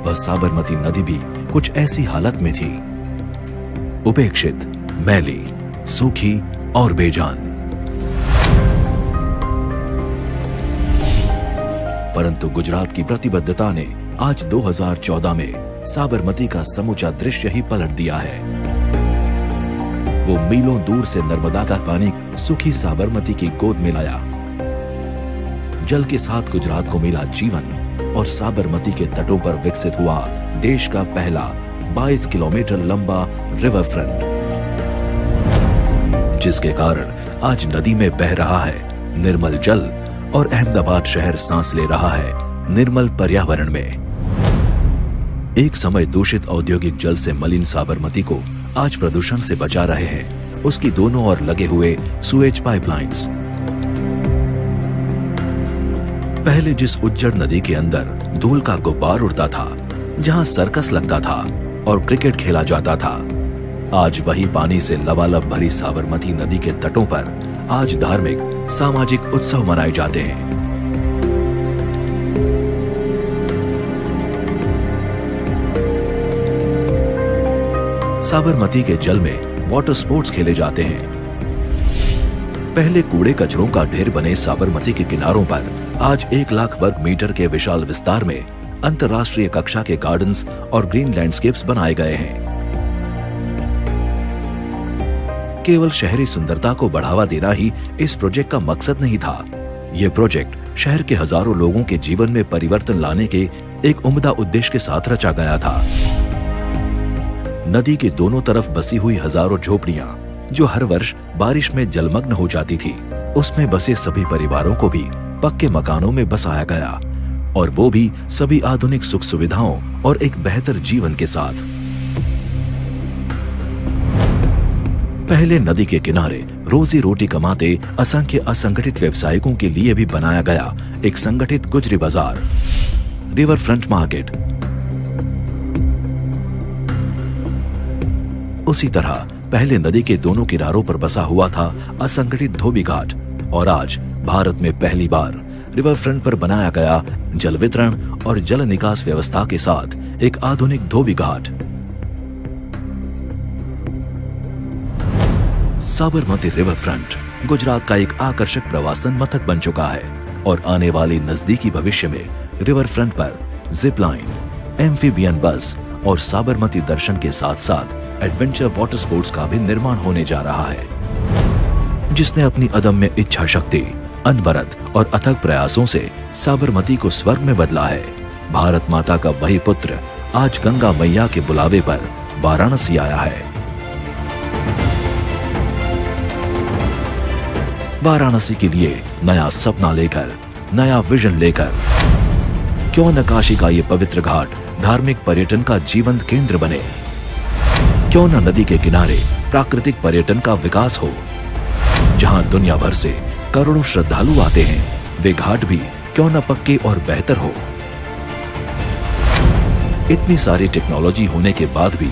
वह साबरमती नदी भी कुछ ऐसी हालत में थी, उपेक्षित, मैली, सूखी और बेजान। परंतु गुजरात की प्रतिबद्धता ने आज 2014 में साबरमती का समूचा दृश्य ही पलट दिया है। वो मीलों दूर से नर्मदा का पानी सूखी साबरमती की गोद में लाया। जल के साथ गुजरात को मिला जीवन और साबरमती के तटों पर विकसित हुआ देश का पहला 22 किलोमीटर लंबा रिवर फ्रंट, जिसके कारण आज नदी में बह रहा है निर्मल जल और अहमदाबाद शहर सांस ले रहा है निर्मल पर्यावरण में। एक समय दूषित औद्योगिक जल से मलिन साबरमती को आज प्रदूषण से बचा रहे हैं उसकी दोनों ओर लगे हुए सुएज पाइपलाइंस। पहले जिस उज्जड़ नदी के अंदर धूल का गुब्बार उड़ता था, जहां सर्कस लगता था और क्रिकेट खेला जाता था, आज वही पानी से लबालब भरी साबरमती नदी के तटों पर आज धार्मिक सामाजिक उत्सव मनाए जाते हैं। साबरमती के जल में वाटर स्पोर्ट्स खेले जाते हैं। पहले कूड़े कचरों का ढेर बने साबरमती के किनारों पर आज 1 लाख वर्ग मीटर के विशाल विस्तार में अंतर्राष्ट्रीय कक्षा के गार्डन्स और ग्रीन लैंडस्केप्स बनाए गए हैं। केवल शहरी सुंदरता को बढ़ावा देना ही इस प्रोजेक्ट का मकसद नहीं था। यह प्रोजेक्ट शहर के हजारों लोगों के जीवन में परिवर्तन लाने के एक उम्दा उद्देश्य के साथ रचा गया था। नदी के दोनों तरफ बसी हुई हजारों झोपड़ियां, जो हर वर्ष बारिश में जलमग्न हो जाती थी, उसमें बसे सभी परिवारों को भी पक्के मकानों में बसाया गया, और वो भी सभी आधुनिक सुख सुविधाओं और एक बेहतर जीवन के साथ। पहले नदी के किनारे रोजी रोटी कमाते असंख्य असंगठित व्यवसायिकों के लिए भी बनाया गया एक संगठित गुजरी बाजार, रिवर फ्रंट मार्केट। उसी तरह पहले नदी के दोनों किनारों पर बसा हुआ था असंगठित धोबी घाट, और आज भारत में पहली बार रिवर फ्रंट पर बनाया गया जल वितरण और जल निकास व्यवस्था के साथ एक आधुनिक धोबी घाट। साबरमती रिवर फ्रंट गुजरात का एक आकर्षक प्रवासन मथक बन चुका है, और आने वाले नजदीकी भविष्य में रिवर फ्रंट पर जिप लाइन, एम्फीबियन बस और साबरमती दर्शन के साथ साथ एडवेंचर वाटर स्पोर्ट्स का भी निर्माण होने जा रहा है, जिसने अपनी अदम्य इच्छा शक्ति, अनवरत और अथक प्रयासों से साबरमती को स्वर्ग में बदला है। भारत माता का वही पुत्र आज गंगा मैया के बुलावे पर वाराणसी आया है। वाराणसी के लिए नया सपना लेकर, नया विजन लेकर, क्यों न काशी का ये पवित्र घाट धार्मिक पर्यटन का जीवंत केंद्र बने। क्यों न नदी के किनारे प्राकृतिक पर्यटन का विकास हो। जहां दुनिया भर से करोड़ों श्रद्धालु आते हैं, वे घाट भी क्यों न पक्के और बेहतर हो। इतनी सारी टेक्नोलॉजी होने के बाद भी